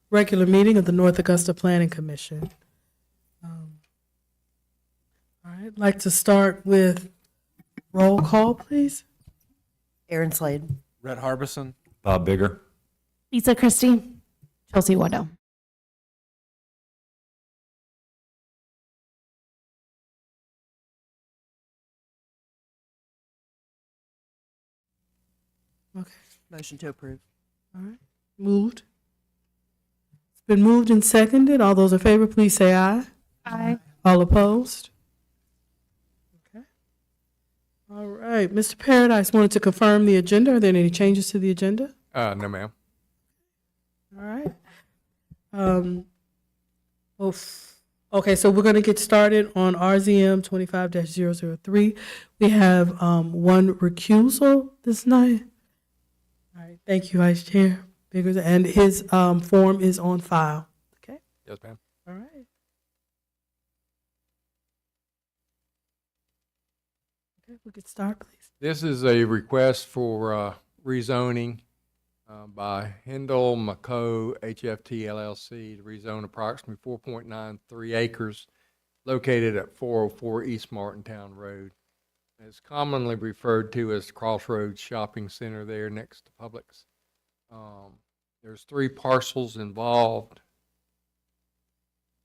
regular meeting of the North Augusta Planning Commission. All right, I'd like to start with roll call, please. Aaron Slade. Rhett Harbison. Bob Bigger. Lisa Christie. Chelsea Wado. Okay, Motion to approve. all right, moved. It's been moved and seconded. All those in favor, please say aye. Aye. All opposed? Okay. All right, Mr. Paradise wanted to confirm the agenda. Are there any changes to the agenda? No, ma'am. All right. Okay, so we're going to get started on RZM 25-003. We have one recusal this night. All right, thank you, Vice Chair Biggers, and his form is on file. Okay, Yes, ma'am. all right. Okay, we could start, please. This is a request for rezoning by Hendel McCoe HFT LLC to rezone approximately 4.93 acres located at 404 East Martintown Road. It's commonly referred to as the Crossroads Shopping Center there next to Publix. There's 3 parcels involved.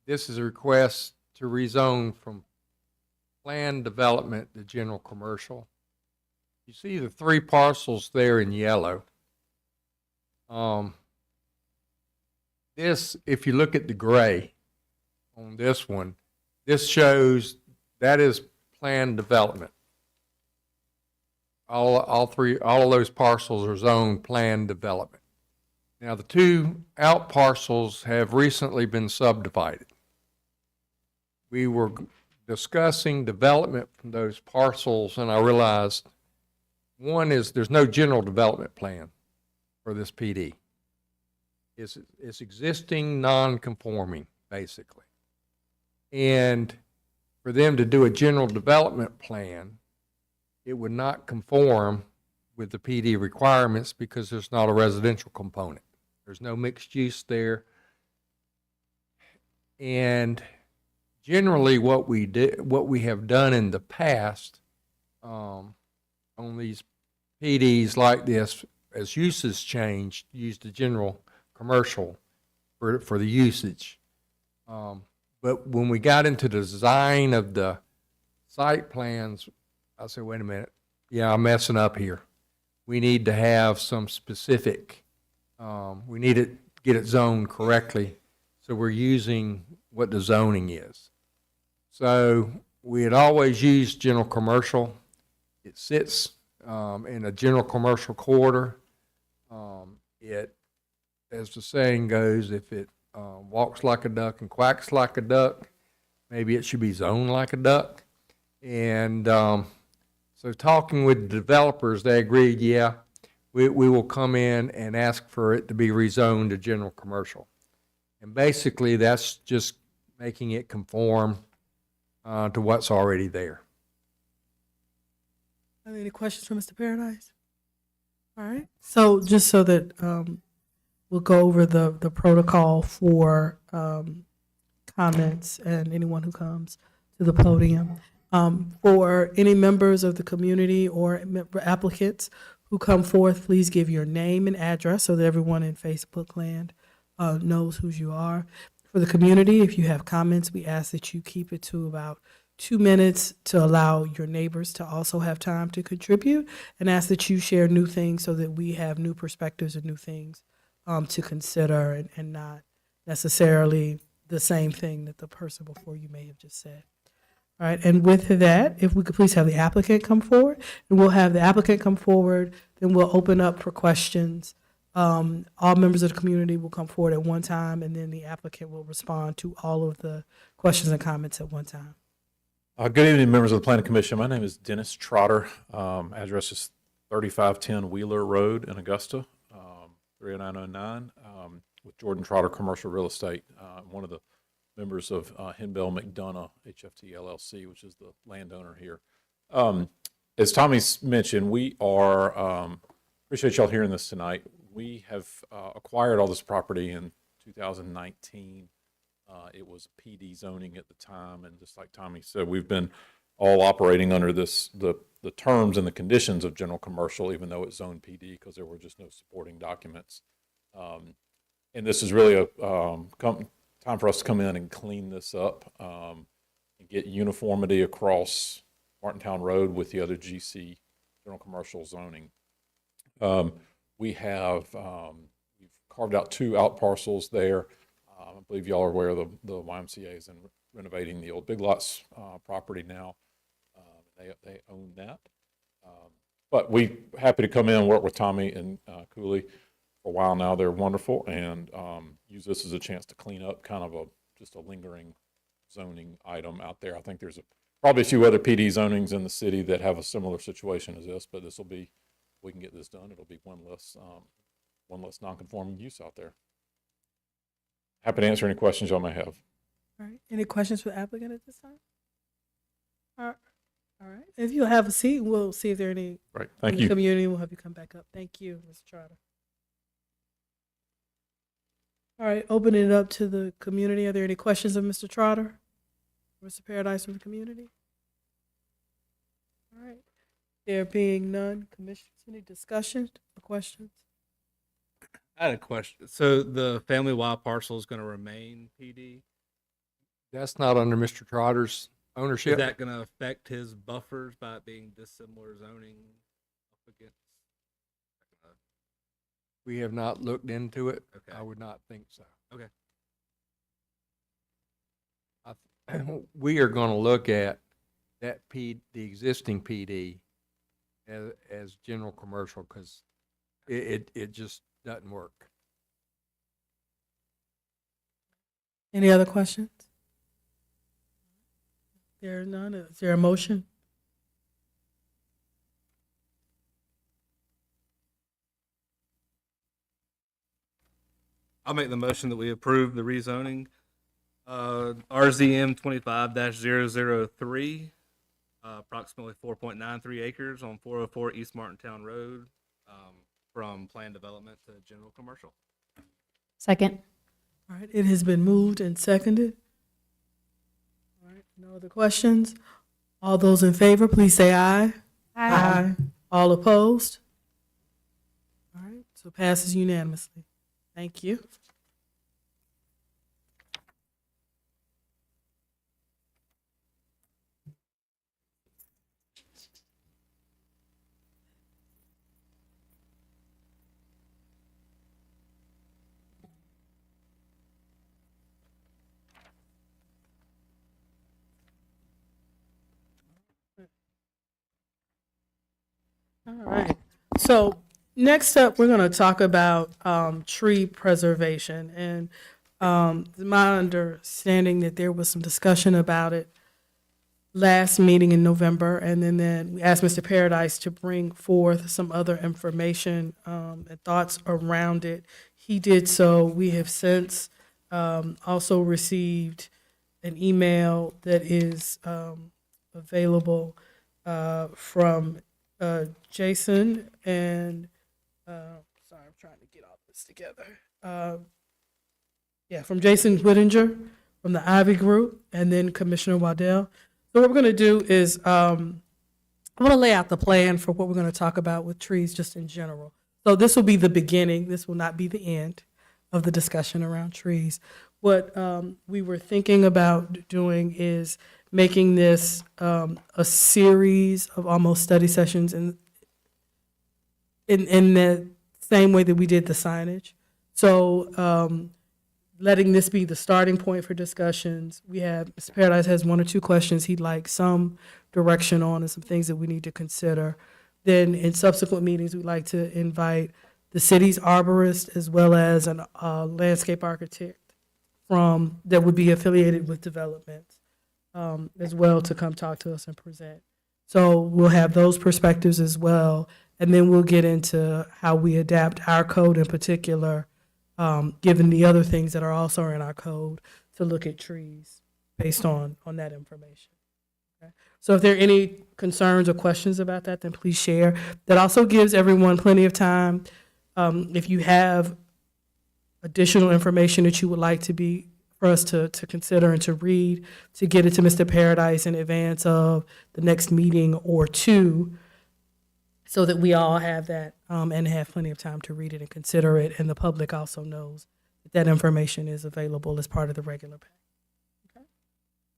This is a request to rezone from planned development to general commercial. You see the 3 parcels there in yellow. This, if you look at the gray on this one, this shows that is planned development. All of those parcels are zoned planned development. Now, the 2 out parcels have recently been subdivided. We were discussing development from those parcels, and I realized one is there's no general development plan for this PD. It's existing non-conforming, basically. And for them to do a general development plan, it would not conform with the PD requirements because there's not a residential component. There's no mixed use there. And generally what we have done in the past on these PDs like this, as uses changed, used the general commercial for the usage. But when we got into the design of the site plans, I said, wait a minute, yeah, I'm messing up here. We need to have some specific, we need to get it zoned correctly. So we're using what the zoning is. So we had always used general commercial. It sits in a general commercial corridor. It, as the saying goes, if it walks like a duck and quacks like a duck, maybe it should be zoned like a duck. And so talking with the developers, they agreed, yeah, we will come in and ask for it to be rezoned to general commercial. And basically that's just making it conform to what's already there. Are there any questions for Mr. Paradise? All right, so just so that we'll go over the protocol for comments and anyone who comes to the podium. For any members of the community or applicants who come forth, please give your name and address so that everyone in Facebook land knows who you are. For the community, if you have comments, we ask that you keep it to about 2 minutes to allow your neighbors to also have time to contribute, and ask that you share new things so that we have new perspectives and new things to consider and not necessarily the same thing that the person before you may have just said. All right, and with that, if we could please have the applicant come forward, and we'll have the applicant come forward, then we'll open up for questions. All members of the community will come forward at one time, and then the applicant will respond to all of the questions and comments at one time. Good evening, members of the Planning Commission. My name is Dennis Trotter. Address is 3510 Wheeler Road in Augusta, 30909, with Jordan Trotter Commercial Real Estate. One of the members of Henbell McDonough HFT LLC, which is the landowner here. As Tommy's mentioned, we are, appreciate y'all hearing this tonight. We have acquired all this property in 2019. It was PD zoning at the time, and just like Tommy said, we've been all operating under the terms and the conditions of general commercial, even though it's zoned PD, because there were just no supporting documents. And this is really a time for us to come in and clean this up and get uniformity across Martintown Road with the other GC general commercial zoning. We have we've carved out 2 out parcels there. I believe y'all are aware of the YMCA is renovating the old Big Lots property now. They own that. But we happy to come in and work with Tommy and Cooley for a while now. They're wonderful, and use this as a chance to clean up kind of just a lingering zoning item out there. I think there's probably a few other PD zonings in the city that have a similar situation as this, but this will be, we can get this done. It'll be one less non-conforming use out there. Happy to answer any questions y'all may have. All right. Any questions for the applicant at this time? All right. If you'll have a seat, we'll see if there are any Right. in Thank the you. community. We'll have you come back up. Thank you, Mr. Trotter. All right. Opening it up to the community. Are there any questions of Mr. Trotter? Mr. Paradise from the community? All right. There being none, commissioners, any discussion or questions? I had a question. So the family wild parcel is going to remain PD? That's not under Mr. Trotter's Is ownership. that going to affect his buffers by it being dissimilar zoning up against? We have not looked into it. Okay. I would not think so. Okay. We are going to look at that the existing PD as general commercial, because it just doesn't work. Any other questions? There are none. Is there a motion? I'll make the motion that we approve the rezoning. RZM 25-003, approximately 4.93 acres on 404 East Martintown Road, from planned development to general commercial. Second. All right. It has been moved and seconded. All right. No other questions? All those in favor, please say aye. Aye. All opposed? All right. So passes unanimously. Thank you. All right. So next up, we're going to talk about tree preservation. And my understanding that there was some discussion about it last meeting in November. And then we asked Mr. Paradise to bring forth some other information and thoughts around it. He did so. We have since also received an email that is available from Jason and sorry, I'm trying to get all this together. From Jason Whittinger from the Ivy Group, and then Commissioner Waddell. So what we're going to do is I'm going to lay out the plan for what we're going to talk about with trees just in general. So this will be the beginning. This will not be the end of the discussion around trees. What we were thinking about doing is making this a series of almost study sessions in the same way that we did the signage. So letting this be the starting point for discussions. We have, Mr. Paradise has 1 or 2 questions he'd like some direction on and some things that we need to consider. Then in subsequent meetings, we'd like to invite the city's arborist as well as a landscape architect that would be affiliated with development as well to come talk to us and present. So we'll have those perspectives as well. And then we'll get into how we adapt our code in particular, given the other things that are also in our code, to look at trees based on that information. Okay? So if there are any concerns or questions about that, then please share. That also gives everyone plenty of time. If you have additional information that you would like for us to consider and to read, to get it to Mr. Paradise in advance of the next meeting or two, so that we all have that, and have plenty of time to read it and consider it, and the public also knows that that information is available as part of the regular pack. Okay.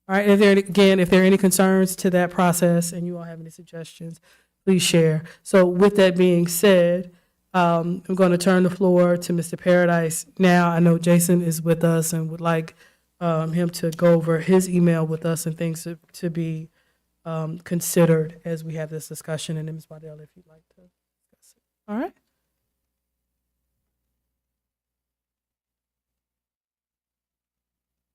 All right, if there are any concerns to that process and you all have any suggestions, please share. So with that being said, I'm going to turn the floor to Mr. Paradise now. I know Jason is with us and would like him to go over his email with us and things to be considered as we have this discussion. And then Ms. Waddell, if you'd like to discuss it. All right.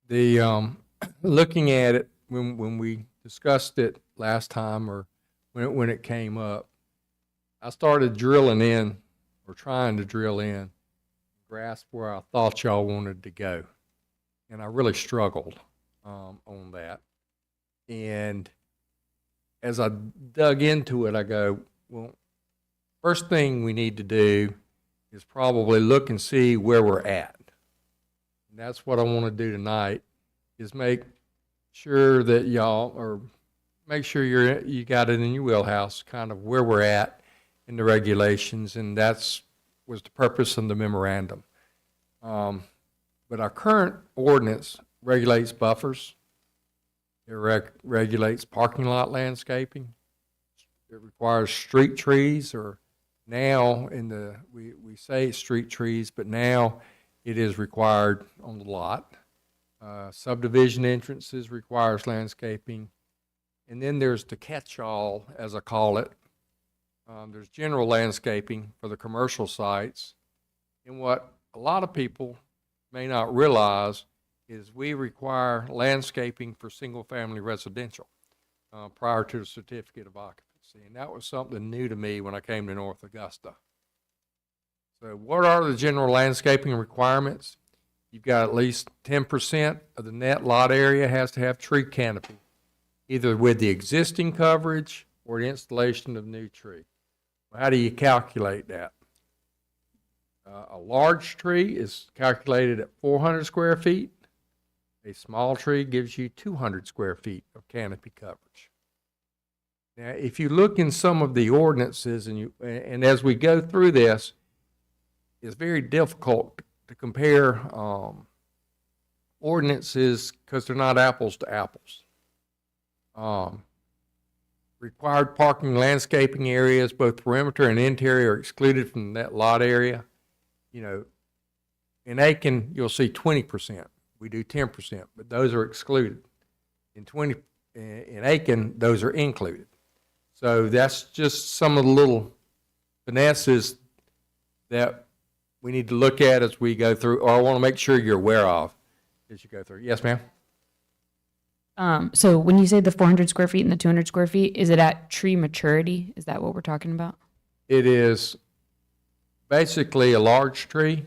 The looking at it when we discussed it last time, or when it came up, I started drilling in, or trying to drill in, grasp where I thought y'all wanted to go, and I really struggled on that. And as I dug into it, I go, well, first thing we need to do is probably look and see where we're at. And that's what I want to do tonight, is make sure that y'all, or make sure you got it in your wheelhouse, kind of where we're at in the regulations, and was the purpose of the memorandum. But our current ordinance regulates buffers. It regulates parking lot landscaping. It requires street trees, or now we say street trees, but now it is required on the lot. Subdivision entrances requires landscaping. And then there's the catch-all, as I call it. There's general landscaping for the commercial sites. And what a lot of people may not realize is we require landscaping for single-family residential prior to the certificate of occupancy. And that was something new to me when I came to North Augusta. So what are the general landscaping requirements? You've got at least 10% of the net lot area has to have tree canopy, either with the existing coverage or the installation of new tree. Well, how do you calculate that? A large tree is calculated at 400 square feet. A small tree gives you 200 square feet of canopy coverage. Now, if you look in some of the ordinances, and as we go through this, it's very difficult to compare ordinances because they're not apples to apples. Required parking landscaping areas, both perimeter and interior, are excluded from that lot area. You know, in Aiken, you'll see 20%. We do 10%, but those are excluded. In Aiken, those are included. So that's just some of the little finesses that we need to look at as we go through, or I want to make sure you're aware of as you go through. Yes, ma'am? So when you say the 400 square feet and the 200 square feet, is it at tree maturity? Is that what we're talking about? It is basically a large tree.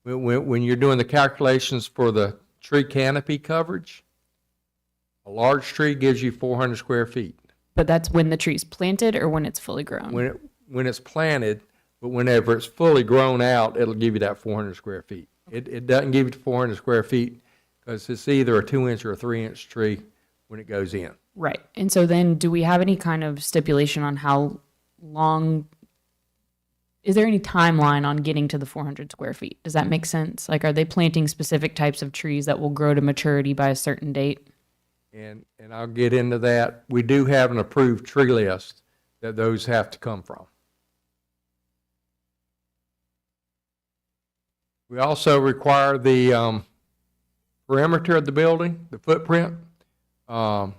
When you're doing the calculations for the tree canopy coverage, a large tree gives you 400 square feet. But that's when the tree's planted or when it's fully grown? When it's planted, but whenever it's fully grown out, it'll give you that 400 square feet. It doesn't give you 400 square feet because it's either a 2-inch or a 3-inch tree when it goes in. Right. And so then do we have any kind of stipulation on how long, is there any timeline on getting to the 400 square feet? Does that make sense? Like, are they planting specific types of trees that will grow to maturity by a certain date? And I'll get into that. We do have an approved tree list that those have to come from. We also require the perimeter of the building, the footprint. To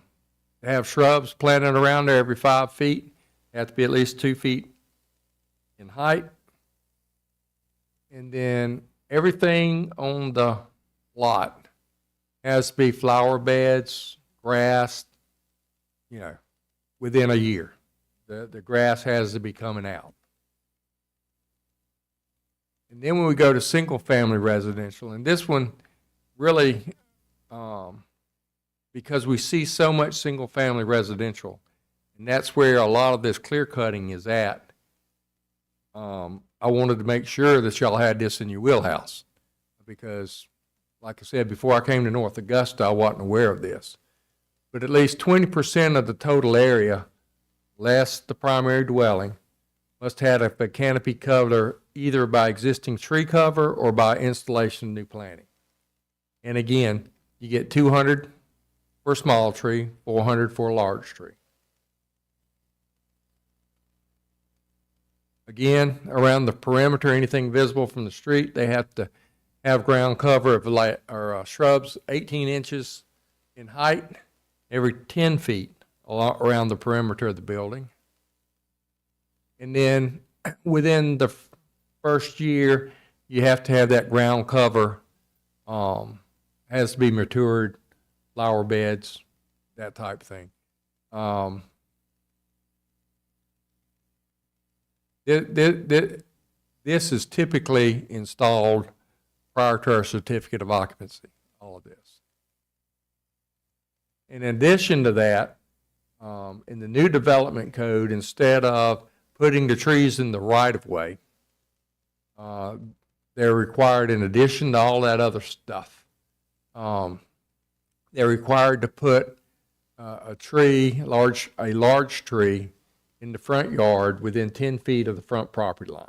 have shrubs planted around there every 5 feet. They have to be at least 2 feet in height. And then everything on the lot has to be flower beds, grass, you know, within a year. The grass has to be coming out. And then when we go to single-family residential, and this one really, because we see so much single-family residential, and that's where a lot of this clear cutting is at, I wanted to make sure that y'all had this in your wheelhouse. because like I said, before I came to North Augusta, I wasn't aware of this. But at least 20% of the total area, less the primary dwelling, must have a canopy cover either by existing tree cover or by installation of new planting. And again, you get 200 for a small tree, 400 for a large tree. Again, around the perimeter, anything visible from the street, they have to have ground cover of shrubs 18 inches in height every 10 feet around the perimeter of the building. And then within the first year, you have to have that ground cover, has to be matured, flower beds, that type of thing. This is typically installed prior to our certificate of occupancy, all of this. In addition to that, in the new development code, instead of putting the trees in the right-of-way, they're required, in addition to all that other stuff, they're required to put a large tree in the front yard within 10 feet of the front property line.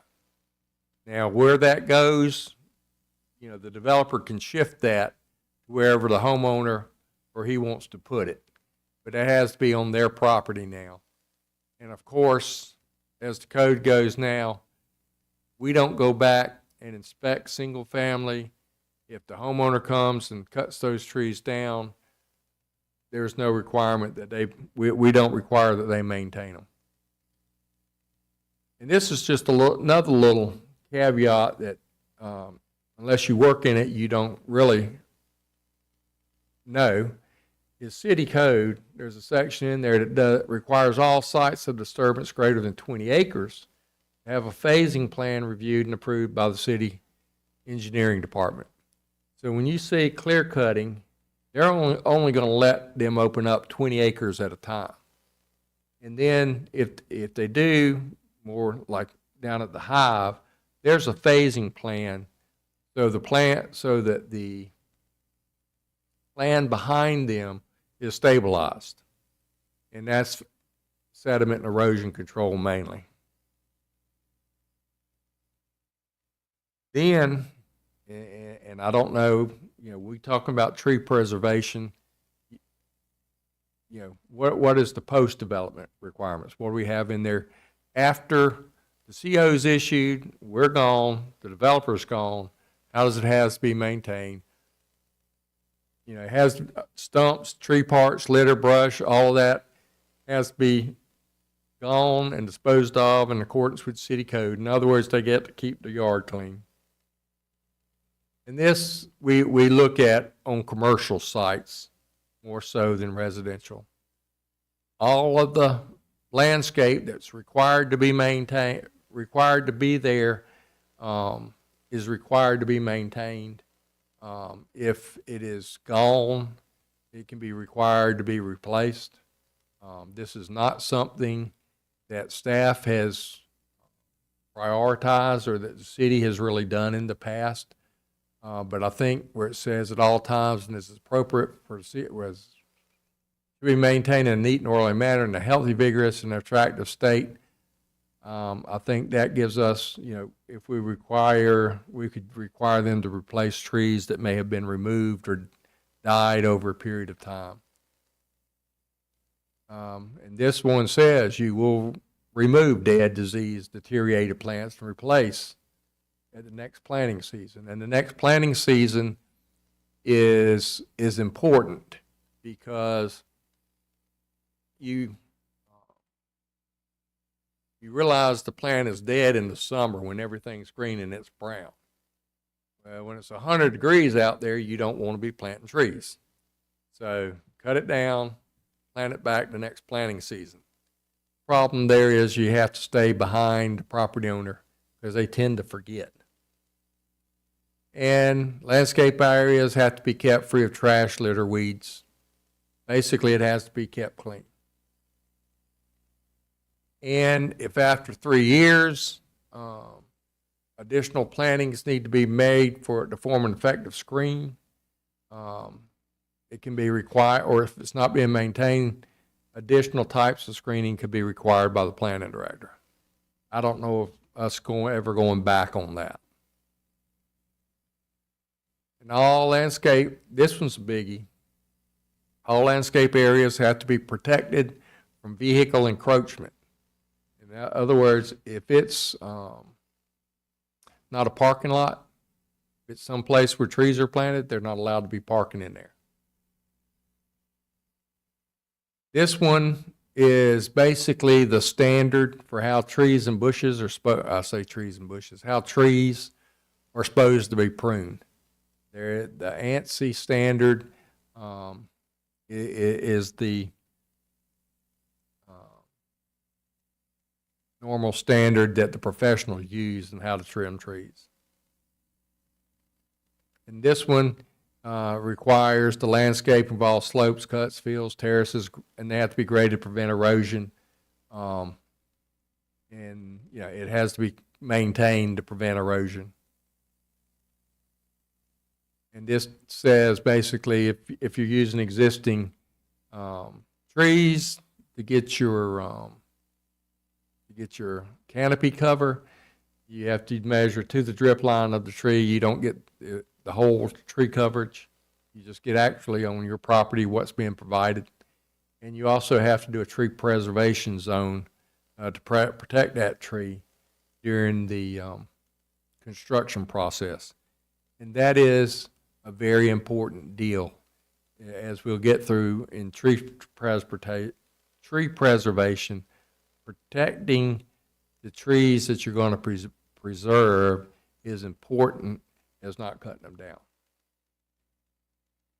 Now, where that goes, the developer can shift that to wherever the homeowner or he wants to put it, but it has to be on their property now. And of course, as the code goes now, we don't go back and inspect single family. If the homeowner comes and cuts those trees down, there's no requirement that we don't require that they maintain them. And this is just another little caveat that unless you work in it, you don't really know. Is city code, there's a section in there that requires all sites of disturbance greater than 20 acres to have a phasing plan reviewed and approved by the city engineering department. So when you see clear cutting, they're only going to let them open up 20 acres at a time. And then if they do, more like down at the Hive, there's a phasing plan. So that the plan behind them is stabilized. And that's sediment and erosion control mainly. Then, and I don't know, we talking about tree preservation. What is the post-development requirements? What do we have in there? After the CO is issued, we're gone, the developer's gone, how does it have to be maintained? It has stumps, tree parts, litter, brush, all of that has to be gone and disposed of in accordance with city code. In other words, they get to keep the yard clean. And this we look at on commercial sites more so than residential. All of the landscape that's required to be maintained, required to be there, is required to be maintained. If it is gone, it can be required to be replaced. This is not something that staff has prioritized or that the city has really done in the past. But I think where it says at all times, and this is appropriate for the city, to be maintained in a neat and orderly manner in a healthy, vigorous, and attractive state. I think that gives us, if we could require them to replace trees that may have been removed or died over a period of time. And this one says you will remove dead, diseased, deteriorated plants and replace at the next planting season. And the next planting season is important because you realize the plant is dead in the summer when everything's green and it's brown. Well, when it's 100 degrees out there, you don't want to be planting trees. So cut it down, plant it back the next planting season. Problem there is you have to stay behind the property owner because they tend to forget. And landscape areas have to be kept free of trash, litter, weeds. Basically, it has to be kept clean. And if after 3 years, additional plantings need to be made for it to form an effective screen. It can be required, or if it's not being maintained, additional types of screening could be required by the planning director. I don't know if us ever going back on that. And all landscape, this one's a biggie. All landscape areas have to be protected from vehicle encroachment. In other words, if it's not a parking lot, if it's someplace where trees are planted, they're not allowed to be parking in there. This one is basically the standard for how trees and bushes are how trees are supposed to be pruned. The ANSI standard is the normal standard that the professionals use in how to trim trees. And this one requires the landscape involves slopes, cuts, fields, terraces, and they have to be graded to prevent erosion. And it has to be maintained to prevent erosion. And this says basically if you're using existing trees to get your canopy cover, you have to measure to the drip line of the tree. You don't get the whole tree coverage. You just get actually on your property what's being provided. And you also have to do a tree preservation zone to protect that tree during the construction process. And that is a very important deal, as we'll get through in tree preservation. Protecting the trees that you're going to preserve is important as not cutting them down.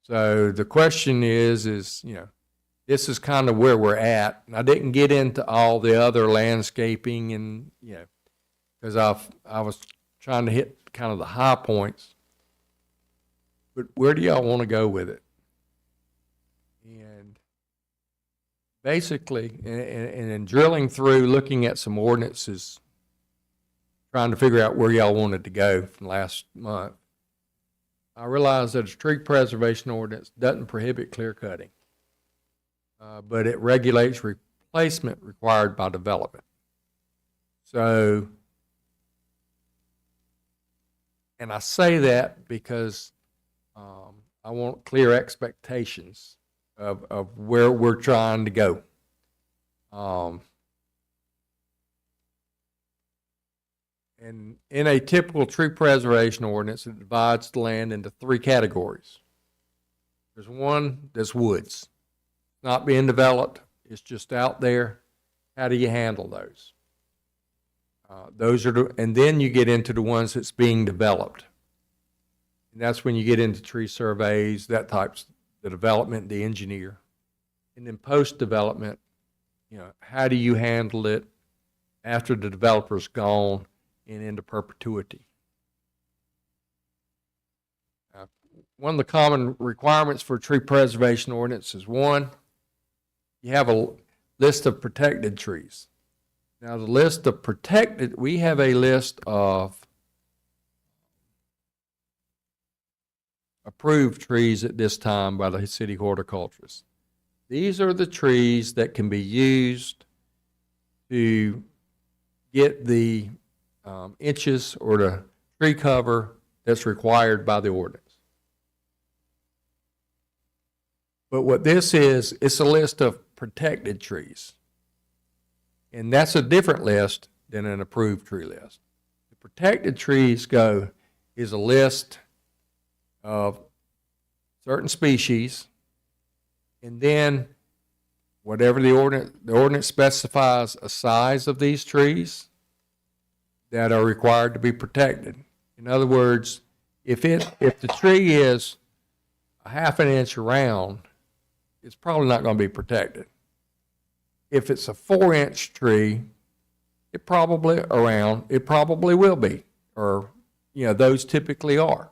So the question is, this is kind of where we're at. And I didn't get into all the other landscaping and, because I was trying to hit kind of the high points. But where do y'all want to go with it? And basically, and in drilling through, looking at some ordinances, trying to figure out where y'all wanted to go from last month, I realized that a tree preservation ordinance doesn't prohibit clear cutting, but it regulates replacement required by development. So, and I say that because I want clear expectations of where we're trying to go. And in a typical tree preservation ordinance, it divides the land into three categories. There's one that's woods, not being developed. It's just out there. How do you handle those? And then you get into the ones that's being developed. And that's when you get into tree surveys, that types, the development, the engineer. And then post-development, how do you handle it after the developer's gone and into perpetuity? One of the common requirements for tree preservation ordinance is one, you have a list of protected trees. Now the list of protected, we have a list of approved trees at this time by the city horticulturist. These are the trees that can be used to get the inches or the tree cover that's required by the ordinance. But what this is, it's a list of protected trees. And that's a different list than an approved tree list. The protected trees is a list of certain species, and then whatever the ordinance specifies a size of these trees that are required to be protected. In other words, if the tree is a half an inch around, it's probably not going to be protected. If it's a 4-inch tree, it probably will be, or those typically are.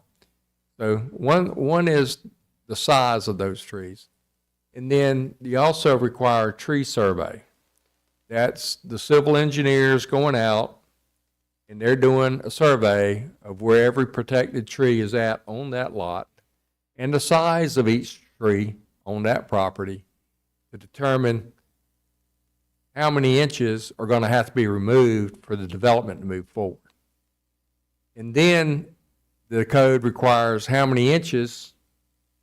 So one is the size of those trees. And then you also require a tree survey. That's the civil engineers going out and they're doing a survey of where every protected tree is at on that lot and the size of each tree on that property to determine how many inches are going to have to be removed for the development to move forward. And then the code requires how many inches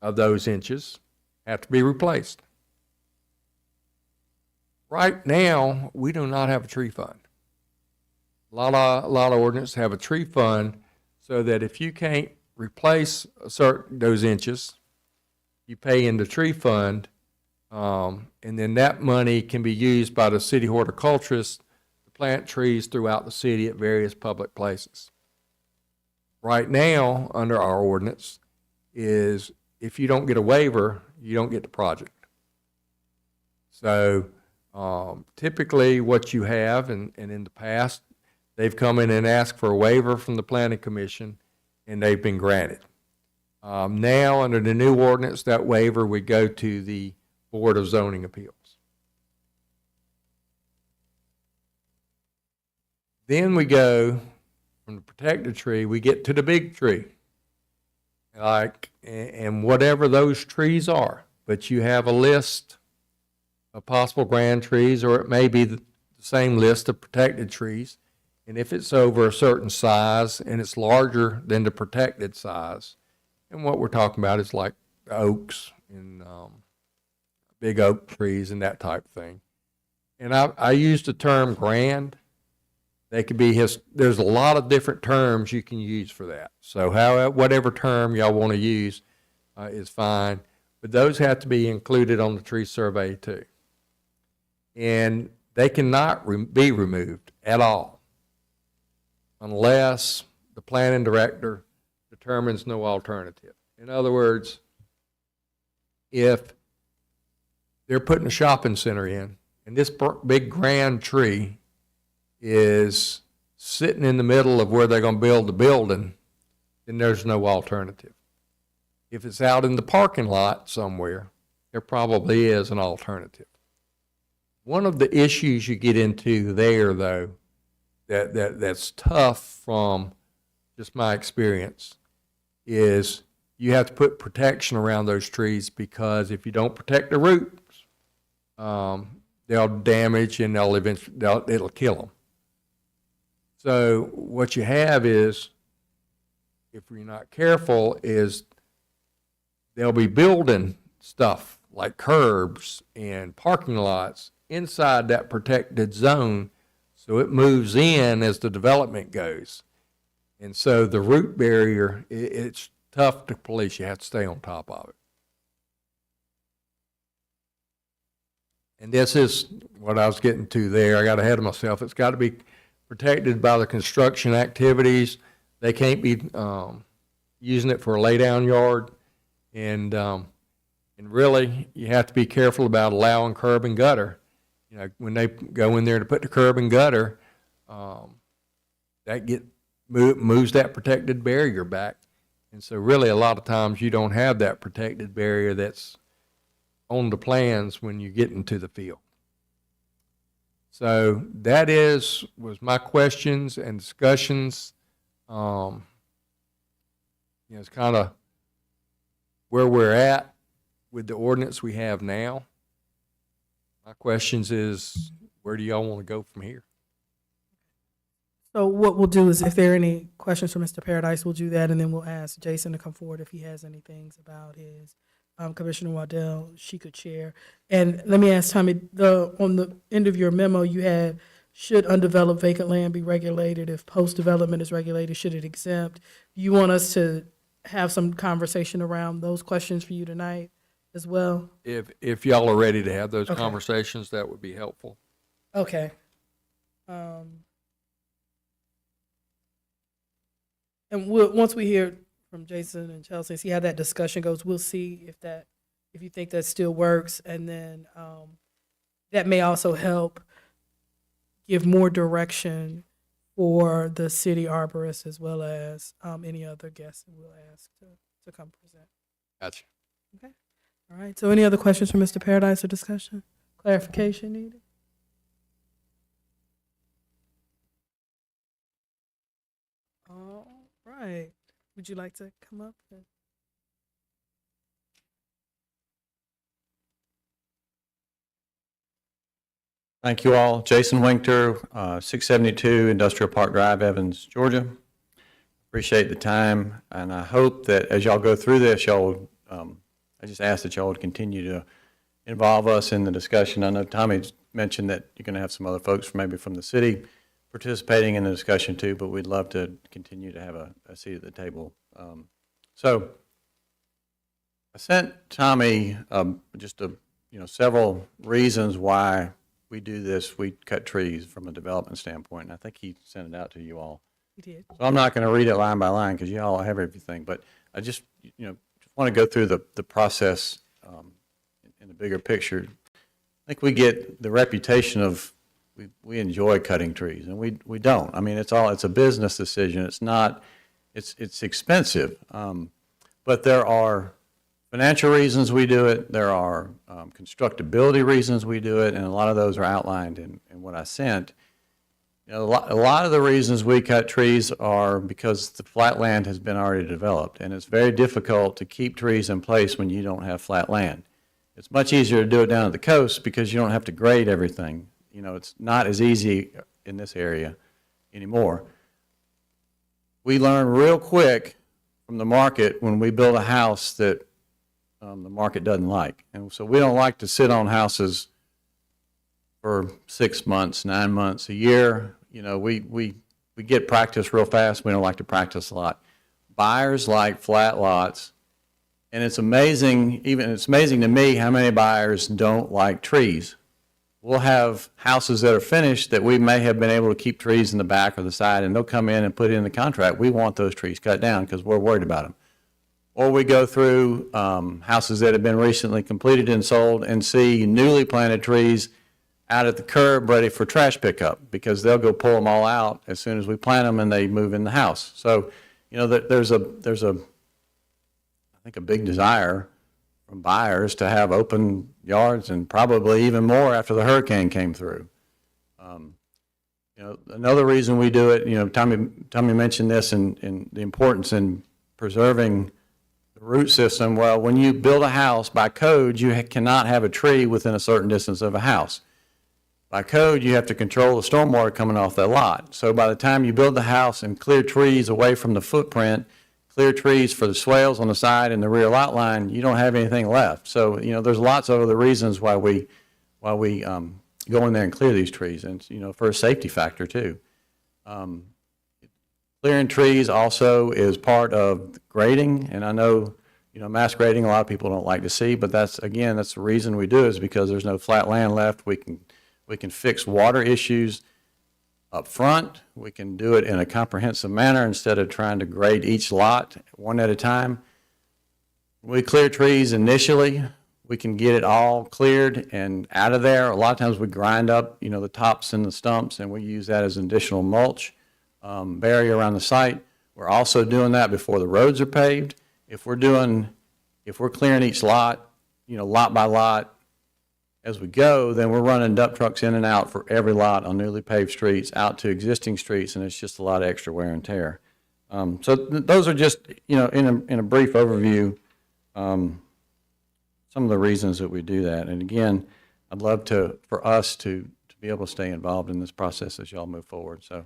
of those inches have to be replaced. Right now, we do not have a tree fund. A lot of ordinances have a tree fund so that if you can't replace those inches, you pay in the tree fund, and then that money can be used by the city horticulturist to plant trees throughout the city at various public places. Right now, under our ordinance, is if you don't get a waiver, you don't get the project. So typically what you have, and in the past, they've come in and asked for a waiver from the planning commission, and they've been granted. Now, under the new ordinance, that waiver would go to the Board of Zoning Appeals. Then we go from the protected tree, we get to the big tree, and whatever those trees are. But you have a list of possible grand trees, or it may be the same list of protected trees. And if it's over a certain size and it's larger than the protected size, and what we're talking about is like oaks and big oak trees and that type of thing. And I use the term grand. They could be there's a lot of different terms you can use for that. So whatever term y'all want to use is fine. But those have to be included on the tree survey too. And they cannot be removed at all unless the planning director determines no alternative. In other words, if they're putting a shopping center in and this big grand tree is sitting in the middle of where they're going to build the building, then there's no alternative. If it's out in the parking lot somewhere, there probably is an alternative. One of the issues you get into there, though, that's tough from just my experience, is you have to put protection around those trees, because if you don't protect the roots, they'll damage and it'll kill them. So what you have is, if you're not careful, is they'll be building stuff like curbs and parking lots inside that protected zone, so it moves in as the development goes. And so the root barrier, it's tough to police. You have to stay on top of it. And this is what I was getting to there. I got ahead of myself. It's got to be protected by the construction activities. They can't be using it for a lay-down yard. And really, you have to be careful about allowing curb and gutter. You know, when they go in there to put the curb and gutter, that moves that protected barrier back. And so really a lot of times you don't have that protected barrier that's on the plans when you get into the field. So that was my questions and discussions. It's kind of where we're at with the ordinance we have now. My questions is, where do y'all want to go from here? So what we'll do is, if there are any questions for Mr. Paradise, we'll do that, and then we'll ask Jason to come forward if he has any things about his, Commissioner Waddell, she could share. And let me ask Tommy, on the end of your memo, you had, should undeveloped vacant land be regulated? If post-development is regulated, should it exempt? You want us to have some conversation around those questions for you tonight as well? If y'all are ready to have those Okay. conversations, that would be helpful. Okay. And once we hear from Jason and Chelsea, see how that discussion goes, we'll see if you think that still works, and then that may also help give more direction for the city arborist, as well as any other guests that we'll ask to come present. Gotcha. Okay. All right. So any other questions for Mr. Paradise or discussion? Clarification needed? All right. Would you like to come up? Thank you all. Jason Winkter, 672 Industrial Park Drive, Evans, Georgia. Appreciate the time, and I hope that as y'all go through this, y'all, I just ask that y'all would continue to involve us in the discussion. I know Tommy mentioned that you're going to have some other folks maybe from the city participating in the discussion too, but we'd love to continue to have a seat at the table. So I sent Tommy just several reasons why we do this. We cut trees from a development standpoint, and I think he sent it out to you all. You did. So I'm not going to read it line by line because you all have everything, but I just want to go through the process in the bigger picture. I think we get the reputation of we enjoy cutting trees, and we don't. I mean, it's a business decision. It's not. It's expensive, but there are financial reasons we do it. There are constructability reasons we do it, and a lot of those are outlined in what I sent. A lot of the reasons we cut trees are because the flat land has been already developed, and it's very difficult to keep trees in place when you don't have flat land. It's much easier to do it down at the coast because you don't have to grade everything. It's not as easy in this area anymore. We learn real quick from the market when we build a house that the market doesn't like. And so we don't like to sit on houses for 6 months, 9 months, a year. We get practice real fast. We don't like to practice a lot. Buyers like flat lots, and it's amazing to me how many buyers don't like trees. We'll have houses that are finished that we may have been able to keep trees in the back or the side, and they'll come in and put in the contract. We want those trees cut down because we're worried about them. Or we go through houses that have been recently completed and sold and see newly planted trees out at the curb ready for trash pickup because they'll go pull them all out as soon as we plant them and they move in the house. So, there's I think a big desire from buyers to have open yards, and probably even more after the hurricane came through. Another reason we do it, Tommy mentioned this and the importance in preserving the root system. Well, when you build a house, by code, you cannot have a tree within a certain distance of a house. By code, you have to control the stormwater coming off that lot. So by the time you build the house and clear trees away from the footprint, clear trees for the swales on the side and the rear lot line, you don't have anything left. So, there's lots of other reasons why we go in there and clear these trees, and, for a safety factor too. Clearing trees also is part of grading, and I know, mass grading a lot of people don't like to see, but that's the reason we do it, is because there's no flat land left. We can fix water issues up front. We can do it in a comprehensive manner instead of trying to grade each lot one at a time. We clear trees initially. We can get it all cleared and out of there. A lot of times we grind up, the tops and the stumps, and we use that as an additional mulch barrier around the site. We're also doing that before the roads are paved. If we're clearing each lot, lot by lot, as we go, then we're running dump trucks in and out for every lot on newly paved streets out to existing streets, and it's just a lot of extra wear and tear. So those are just, in a brief overview, some of the reasons that we do that. And again, I'd love for us to be able to stay involved in this process as y'all move forward. So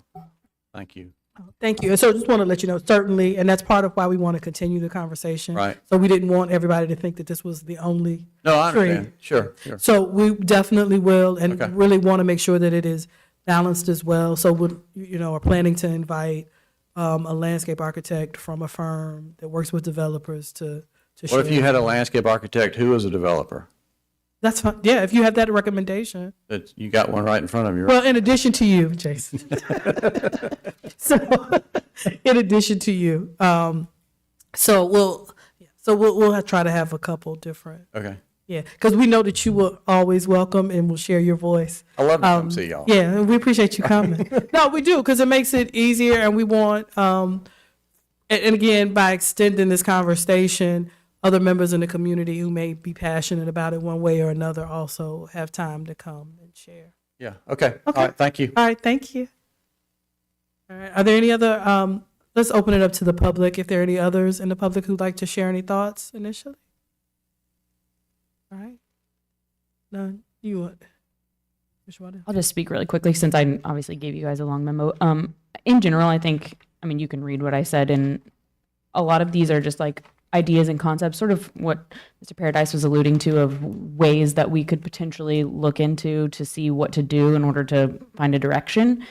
thank you. Thank you. And so just want to let you know, certainly, and that's part of why we want to continue the conversation. Right. So we didn't want everybody to think that this was the only No, I tree. understand. Sure. So we definitely will, and Okay. really want to make sure that it is balanced as well. So we, are planning to invite a landscape architect from a firm that works with developers to share. What if you had a landscape architect who was a developer? That's fine. Yeah, if you have that recommendation. That you got one right in front of you, right? Well, in addition to you, Jason. So, in addition to you, so we'll try to have a couple different. Okay. Yeah, because we know that you will always welcome and will share your voice. I love to come see y'all. Yeah, and we appreciate you coming. No, we do, because it makes it easier, and we want, and again, by extending this conversation, other members in the community who may be passionate about it one way or another also have time to come and share. Yeah. Okay. Okay. All right. Thank you. All right, thank you. All right, are there any other, let's open it up to the public. If there are any others in the public who'd like to share any thoughts initially. All right. None. You would. Mr. Waddell? I'll just speak really quickly since I obviously gave you guys a long memo. In general, I think, I mean, you can read what I said, and a lot of these are just like ideas and concepts, sort of what Mr. Paradise was alluding to of ways that we could potentially look into to see what to do in order to find a direction.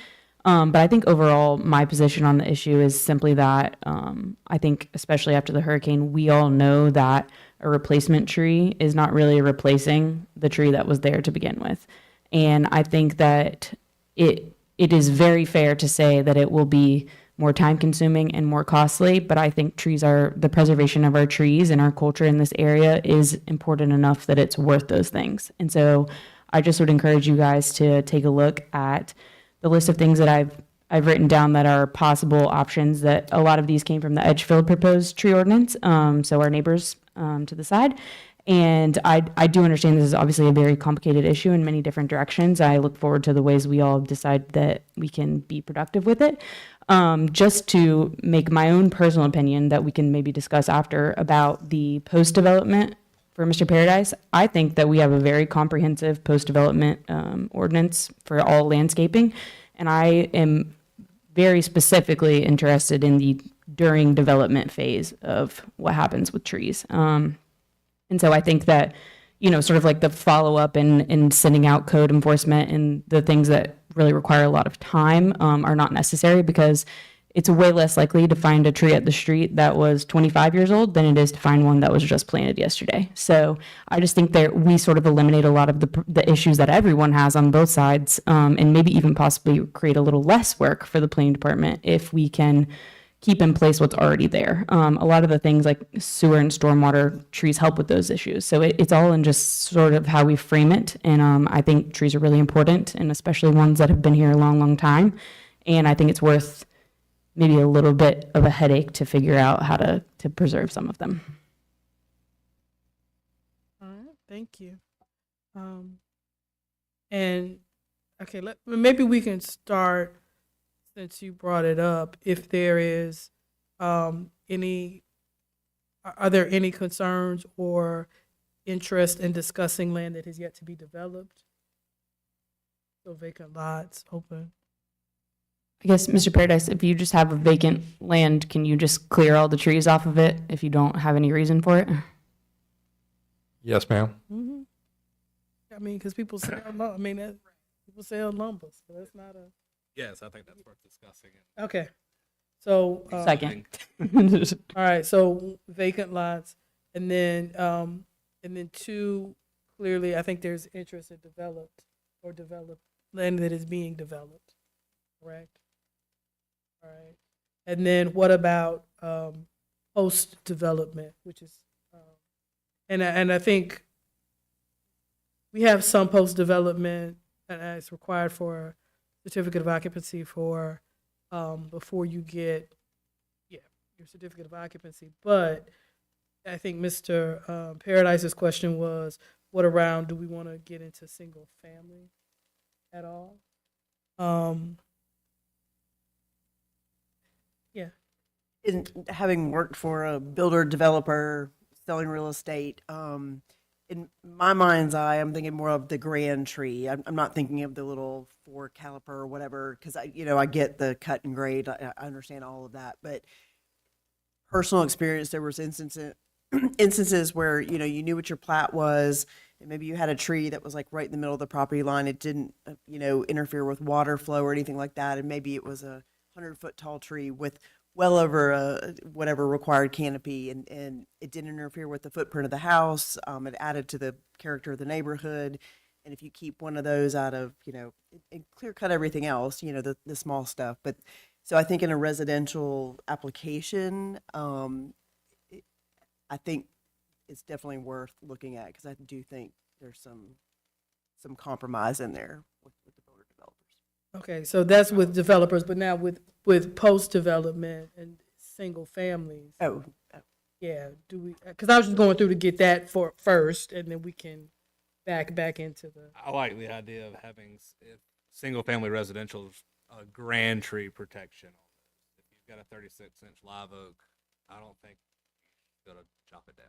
But I think overall, my position on the issue is simply that I think, especially after the hurricane, we all know that a replacement tree is not really replacing the tree that was there to begin with. And I think that it is very fair to say that it will be more time consuming and more costly, but I think the preservation of our trees and our culture in this area is important enough that it's worth those things. And so I just would encourage you guys to take a look at the list of things that I've written down that are possible options. That a lot of these came from the Edgefield proposed tree ordinance, so our neighbors to the side. And I do understand this is obviously a very complicated issue in many different directions. I look forward to the ways we all decide that we can be productive with it. Just to make my own personal opinion that we can maybe discuss after about the post-development for Mr. Paradise, I think that we have a very comprehensive post-development ordinance for all landscaping. And I am very specifically interested in the during development phase of what happens with trees. And so I think that, sort of like the follow-up and sending out code enforcement and the things that really require a lot of time are not necessary, because it's way less likely to find a tree at the street that was 25 years old than it is to find one that was just planted yesterday. So I just think that we sort of eliminate a lot of the issues that everyone has on both sides, and maybe even possibly create a little less work for the planning department if we can keep in place what's already there. A lot of the things like sewer and stormwater trees help with those issues. So it's all in just sort of how we frame it. And I think trees are really important, and especially ones that have been here a long, long time. And I think it's worth maybe a little bit of a headache to figure out how to preserve some of them. All right. Thank you. And okay, maybe we can start, since you brought it up, if there is are there any concerns or interest in discussing land that has yet to be developed? So vacant lots, open. I guess, Mr. Paradise, if you just have a vacant land, can you just clear all the trees off of it if you don't have any reason for it? Yes, ma'am. Mm-hmm. I mean, because people sell, people sell lumber, so that's not a. Yes, I think that's worth discussing. Okay. So Second. all right, so vacant lots, and then two, clearly I think there's interest in developed land that is being developed. Correct. All right. And then what about post development, which is and I think we have some post development, and it's required for certificate of occupancy for before you get your certificate of occupancy. But I think Mr. Paradise's question was, what around do we want to get into single family at all? Yeah. In having worked for a builder developer selling real estate, in my mind's eye, I'm thinking more of the grand tree. I'm not thinking of the little 4 caliper or whatever, because I get the cut and grade. I understand all of that, but personal experience, there was instances where you knew what your plat was, and maybe you had a tree that was like right in the middle of the property line. It didn't interfere with water flow or anything like that, and maybe it was a 100-foot tall tree with well over whatever required canopy, and it didn't interfere with the footprint of the house. It added to the character of the neighborhood. And if you keep one of those out of, and clear cut everything else, the small stuff. But so I think in a residential application, I think it's definitely worth looking at, because I do think there's some compromise in there with the builder developers. Okay, so that's with developers, but now with post development and single families. Oh, Yeah, do we? Because I was just going through to get that for first, and then we can back into the. I like the idea of having single family residential grand tree protection on those. If got a 36-inch live oak, I don't think you're gonna chop it down.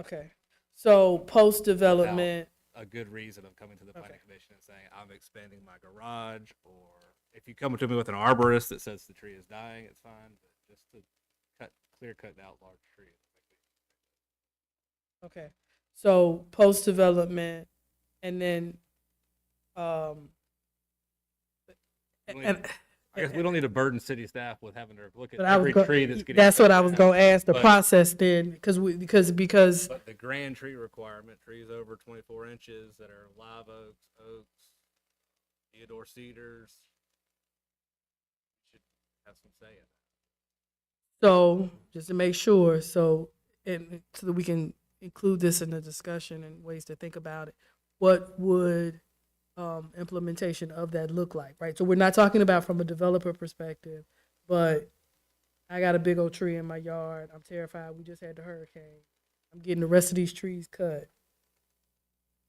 Okay. So post-development, A good reason of coming to the planning Okay. commission and saying, I'm expanding my garage, or if you come to me with an arborist that says the tree is dying, it's fine, but just to clear cut out large trees. okay. So post-development, and then, We don't and, need- I guess we don't need to burden city staff with having to look at but I was every tree that's getting. that's what cut I was down. gonna ask, the But- process then, because, But the grand tree requirement, trees over 24 inches that are live oaks, Theodore cedars, should have some say in it. so, just to make sure, so, and so that we can include this in the discussion and ways to think about it, what would implementation of that look like, right? So we're not talking about from a developer perspective, but I got a big old tree in my yard. I'm terrified. We just had the hurricane. I'm getting the rest of these trees cut.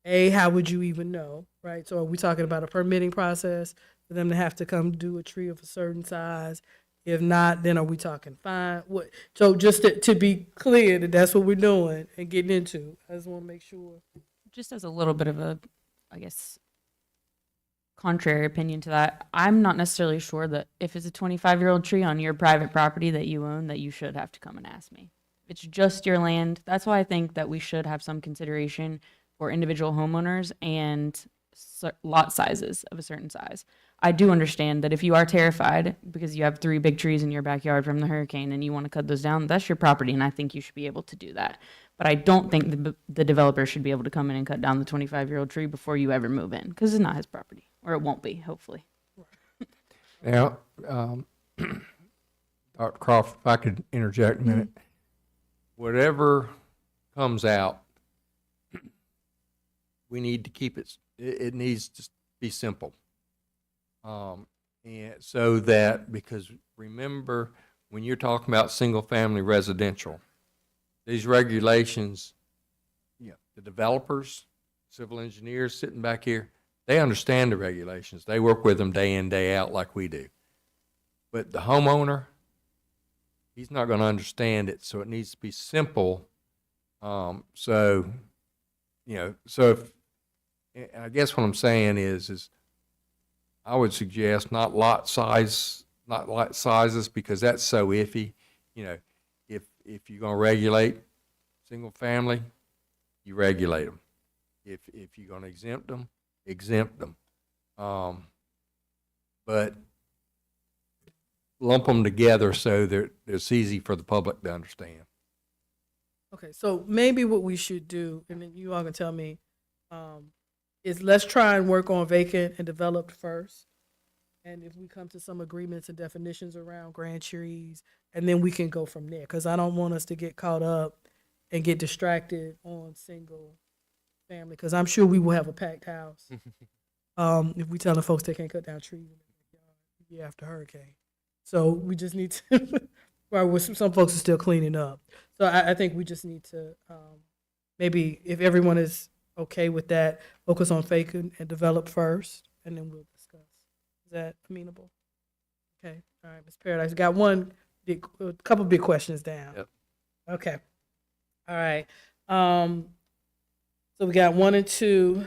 How would you even know, right? So are we talking about a permitting process for them to have to come do a tree of a certain size? If not, then are we talking fine? What? So just to be clear that that's what we're doing and getting into. I just want to make sure. Just as a little bit of a, I guess, contrary opinion to that, I'm not necessarily sure that if it's a 25-year-old tree on your private property that you own, that you should have to come and ask me. If it's just your land, that's why I think that we should have some consideration for individual homeowners and lot sizes of a certain size. I do understand that if you are terrified because you have 3 big trees in your backyard from the hurricane and you want to cut those down, that's your property, and I think you should be able to do that. But I don't think the developer should be able to come in and cut down the 25-year-old tree before you ever move in, because it's not his property, or it won't be, hopefully. Now, Dr. Crawford, if I could interject a minute. Whatever comes out, we need to keep it needs to be simple. And so that, because remember, when you're talking about single-family residential, these regulations, the developers, civil engineers sitting back here, they understand the regulations. They work with them day in, day out like we do. But the homeowner, he's not going to understand it, so it needs to be simple. So if, I guess what I'm saying is I would suggest not lot sizes, because that's so iffy. If you're gonna regulate single family, you regulate them. If you're gonna exempt them, exempt them. But lump them together so that it's easy for the public to understand. Okay, so maybe what we should do, and then you all can tell me, is let's try and work on vacant and developed first. And if we come to some agreements and definitions around grand trees, and then we can go from there. Because I don't want us to get caught up and get distracted on single family. Because I'm sure we will have a packed house if we telling folks they can't cut down trees in their backyard after hurricane. So we just need to, well, some folks are still cleaning up. So I think we just need to maybe, if everyone is okay with that, focus on vacant and develop first, and then we'll discuss. Is that amenable? Okay, all right, Ms. Paradise, got a couple big questions down. Yep. Okay, all right. So we got 1 and 2.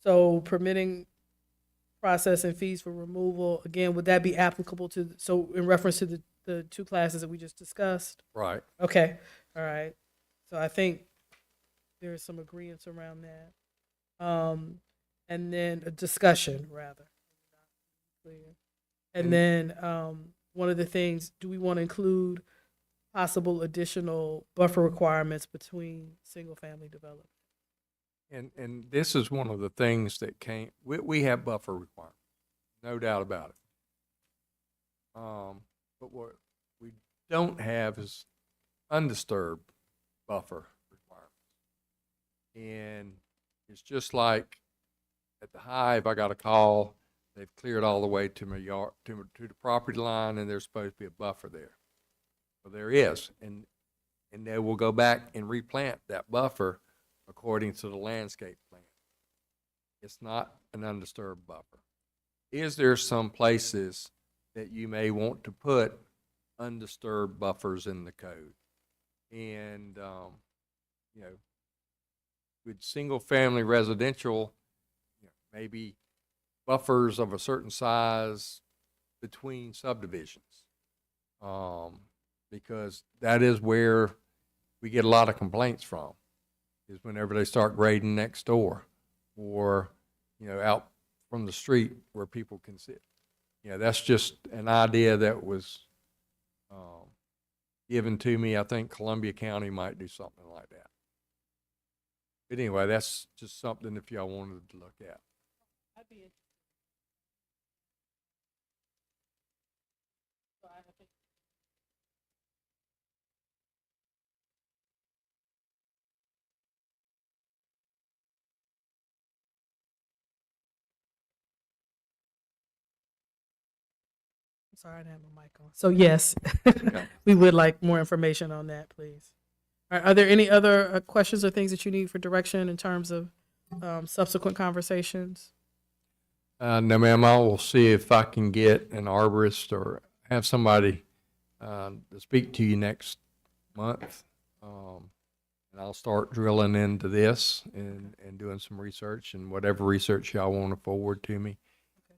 So permitting process and fees for removal, again, would that be applicable to, so in reference to the 2 classes that we just discussed? Right. Okay, all right. So I think there's some agreements around that. And then a discussion, rather. And then one of the things, do we want to include possible additional buffer requirements between single-family development? And this is one of the things that we have buffer requirements, no doubt about it. But what we don't have is undisturbed buffer requirements. And it's just like at the Hive, I got a call, they've cleared all the way to my yard, to the property line, and there's supposed to be a buffer there. Well, there is, and they will go back and replant that buffer according to the landscape plan. It's not an undisturbed buffer. Is there some places that you may want to put undisturbed buffers in the code. And, you know, with single-family residential, you know, maybe buffers of a certain size between subdivisions. Because that is where we get a lot of complaints from, is whenever they start grading next door or, you know, out from the street where people can sit. You know, that's just an idea that was given to me. I think Columbia County might do something like that. But anyway, that's just something if y'all wanted to look at. Sorry, I didn't have my mic on. So yes, we would like more information on that, please. All right, are there any other questions or things that you need for direction in terms of subsequent conversations? No, ma'am, I will see if I can get an arborist or have somebody to speak to you next month. And I'll start drilling into this and doing some research and whatever research y'all want to forward to me.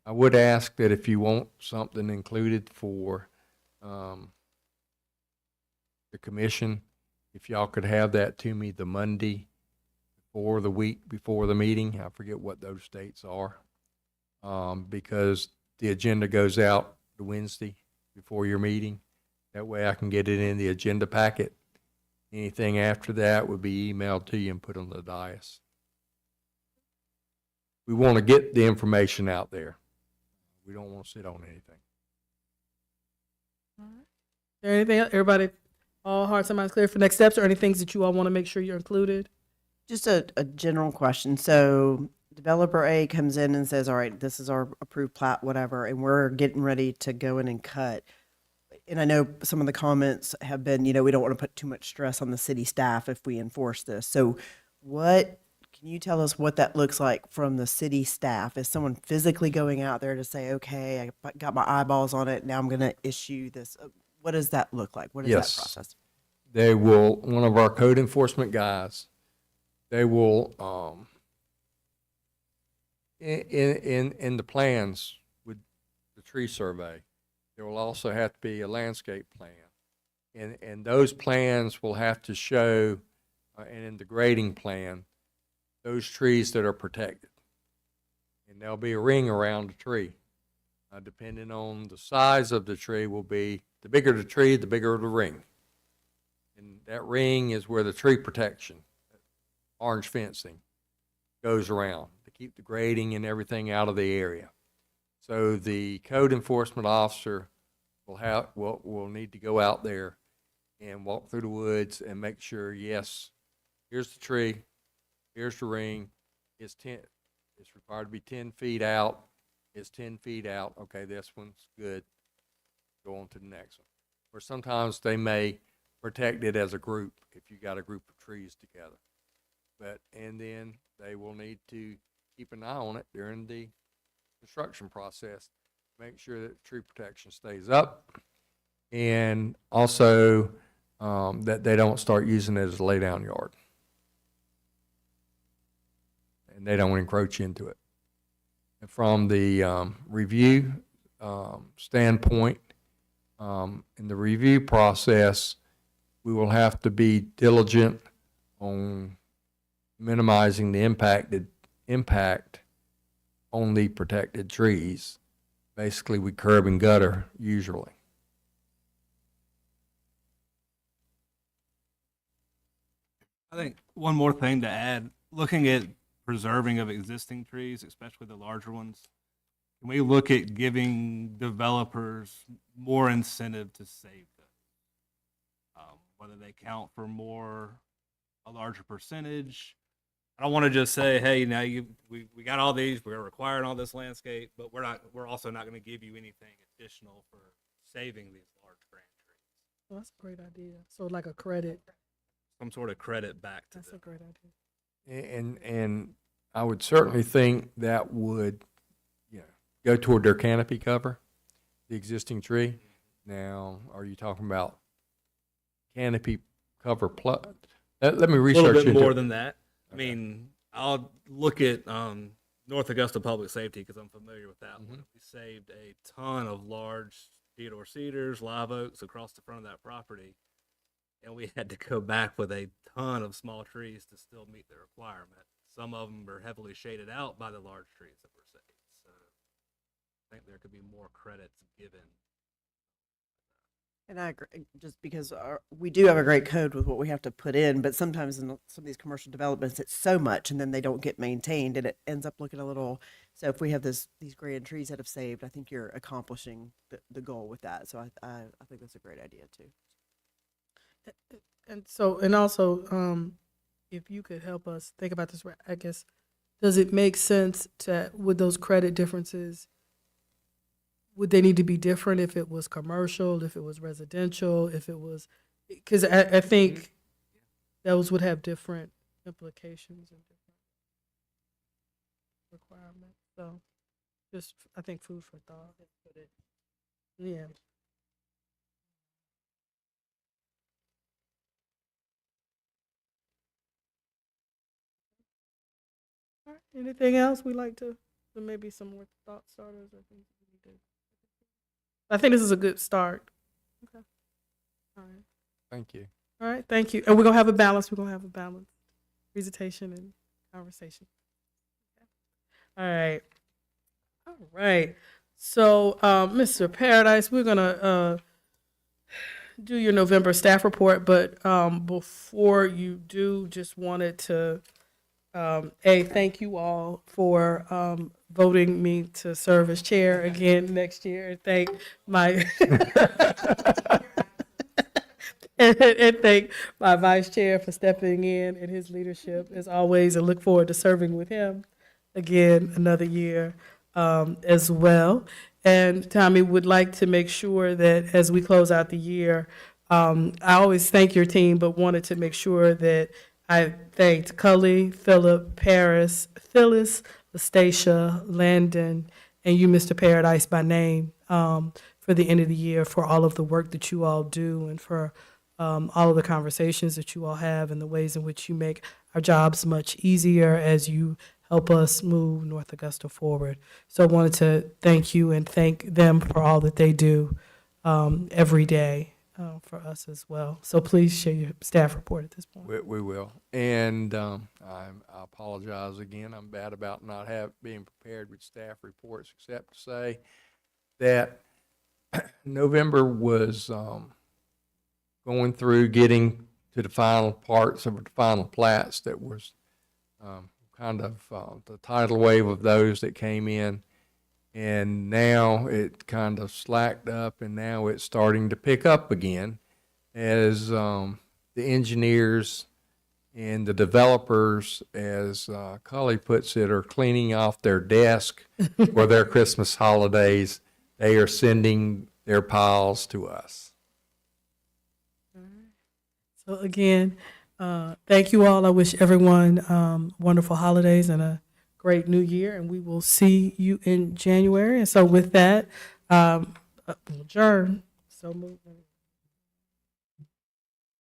I would ask that if you want something included for the commission, if y'all could have that to me the Monday or the week before the meeting. I forget what those dates are, because the agenda goes out the Wednesday before your meeting. That way I can get it in the agenda packet. Anything after that would be emailed to you and put on the dais. We want to get the information out there. We don't want to sit on anything. All right. Is there anything else? Everybody, all hearts and minds clear for next steps, or any things that you all want to make sure you're included? Just a general question. So developer A comes in and says, all right, this is our approved plat, whatever, and we're getting ready to go in and cut. And I know some of the comments have been, you know, we don't want to put too much stress on the city staff if we enforce this. So can you tell us what that looks like from the city staff? Is someone physically going out there to say, okay, I got my eyeballs on it, now I'm going to issue this? What does that look like? What is Yes. that process? They will, one of our code enforcement guys, they will, in the plans with the tree survey, there will also have to be a landscape plan. And those plans will have to show, and in the grading plan, those trees that are protected. And there'll be a ring around the tree. Depending on the size of the tree will be, the bigger the tree, the bigger the ring. And that ring is where the tree protection, orange fencing, goes around to keep the grading and everything out of the area. So the code enforcement officer will need to go out there and walk through the woods and make sure, yes, here's the tree, here's the ring, it's required to be 10 feet out, it's 10 feet out, okay, this one's good, go on to the next one. Or sometimes they may protect it as a group if you got a group of trees together. And then they will need to keep an eye on it during the construction process, make sure that tree protection stays up, and also that they don't start using it as a lay down yard. And they don't encroach into it. And from the review standpoint, in the review process, we will have to be diligent on minimizing the impact on the protected trees. Basically, we curb and gutter usually. I think one more thing to add, looking at preserving of existing trees, especially the larger ones, can we look at giving developers more incentive to save them? Whether they count for a larger percentage. I don't want to just say, hey, now we got all these, we're requiring all this landscape, but we're also not going to give you anything additional for saving these large grand trees. Well, that's a great idea. So like a credit. Some sort of credit back to That's a them. great idea. And I would certainly think that would, you know, go toward their canopy cover. The existing tree? Now, are you talking about canopy cover plus? Let me A research little bit into more it. than that. I mean, I'll look at North Augusta Public Safety because I'm familiar with that one. We saved a ton of large Theodore cedars, live oaks across the front of that property, and we had to go back with a ton of small trees to still meet the requirement. Some of them are heavily shaded out by the large trees that were saved. So I think there could be more credits given. And I agree, just because we do have a great code with what we have to put in, but sometimes in some of these commercial developments, it's so much and then they don't get maintained and it ends up looking a little, so if we have these grand trees that have saved, I think you're accomplishing the goal with that. So I think that's a great idea too. And so, and also, if you could help us think about this, I guess, does it make sense to, with those credit differences, would they need to be different if it was commercial, if it was residential, if it was, because I think those would have different implications and different requirements. So just, I think food for thought. Yeah. All right. Anything else we like to maybe some more thought starters or things we need to? I think this is a good start. Okay. All right. Thank you. All right. Thank you. And we're gonna have a balance. We're gonna have a balance presentation and conversation. All right. All right. So, Mr. Paradise, we're gonna do your November staff report, but before you do, just wanted to thank you all for voting me to serve as chair again next year. And thank my and thank my vice chair for stepping in and his leadership as always, and look forward to serving with him again another year as well. And Tommy would like to make sure that as we close out the year, I always thank your team, but wanted to make sure that I thanked Cully, Philip, Paris, Phyllis, Lastacia, Landon, and you, Mr. Paradise, by name for the end of the year, for all of the work that you all do and for all of the conversations that you all have and the ways in which you make our jobs much easier as you help us move North Augusta forward. So I wanted to thank you and thank them for all that they do every day for us as well. So please share your staff report at this point. We will. And I apologize again. I'm bad about not being prepared with staff reports, except to say that November was going through getting to the final parts of the final plats that was kind of the tidal wave of those that came in. And now it kind of slacked up, and now it's starting to pick up again as the engineers and the developers, as Cully puts it, are cleaning off their desk for their Christmas holidays. They are sending their piles to us. So again, thank you all. I wish everyone wonderful holidays and a great new year, and we will see you in January. And so with that, adjourn. So moving.